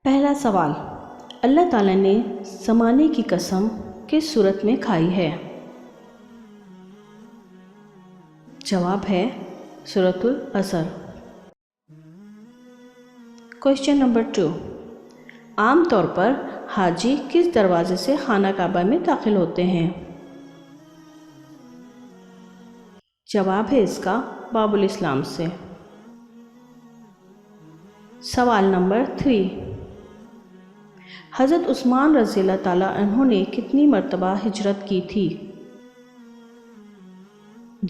پہلا سوال، اللہ تعالیٰ نے زمانے کی قسم کس صورت میں کھائی ہے؟ جواب ہے سورۃ العصر۔ کوشچن نمبر 2، عام طور پر حاجی کس دروازے سے خانہ کعبہ میں داخل ہوتے ہیں؟ جواب ہے اس کا باب الاسلام سے۔ سوال نمبر 3، حضرت عثمان رضی اللہ تعالیٰ عنہ نے کتنی مرتبہ ہجرت کی تھی؟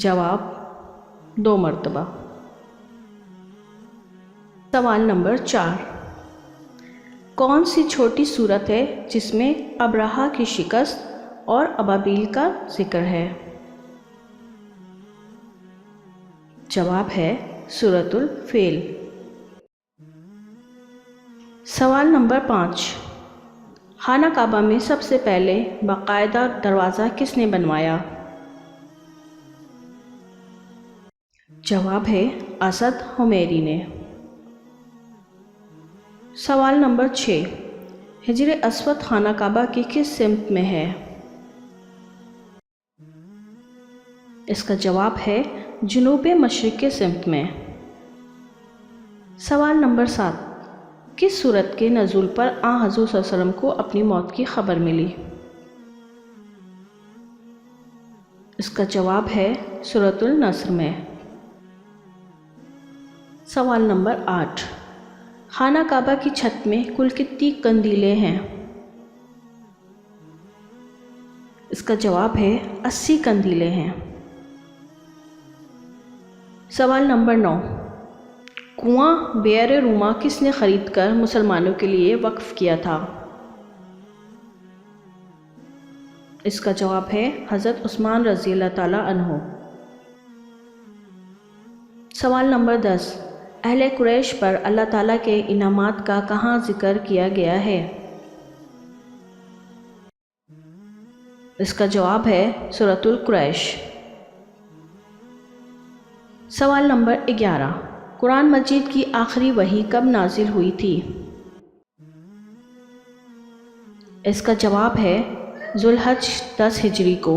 جواب 2 مرتبہ۔ سوال نمبر 4، کون سی چھوٹی سورت ہے جس میں ابرہہ کی شکست اور ابابیل کا ذکر ہے؟ جواب ہے سورۃ الفیل۔ سوال نمبر 5، خانہ کعبہ میں سب سے پہلے باقاعدہ دروازہ کس نے بنوایا؟ جواب ہے اسد حمیری نے۔ سوال نمبر 6، حجر اسود خانہ کعبہ کی کس سمت میں ہے؟ اس کا جواب ہے جنوب مشرق کے سمت میں۔ سوال نمبر 7، کس سورت کے نزول پر حضور صلی اللہ علیہ وسلم کو اپنی موت کی خبر ملی؟ اس کا جواب ہے سورۃ النصر میں۔ سوال نمبر 8، خانہ کعبہ کی چھت میں کل کتنی قندیلیں ہیں؟ اس کا جواب ہے 80 قندیلیں ہیں۔ سوال نمبر 9، کنواں بئر روما کس نے خرید کر مسلمانوں کے لیے وقف کیا تھا؟ اس کا جواب ہے حضرت عثمان رضی اللہ تعالیٰ عنہ۔ سوال نمبر 10، اہل قریش پر اللہ تعالیٰ کے انعامات کا کہاں ذکر کیا گیا ہے؟ اس کا جواب ہے سورۃ القریش۔ سوال نمبر 11، قرآن مجید کی آخری وحی کب نازل ہوئی تھی؟ اس کا جواب ہے ذوالحج 10 ہجری کو۔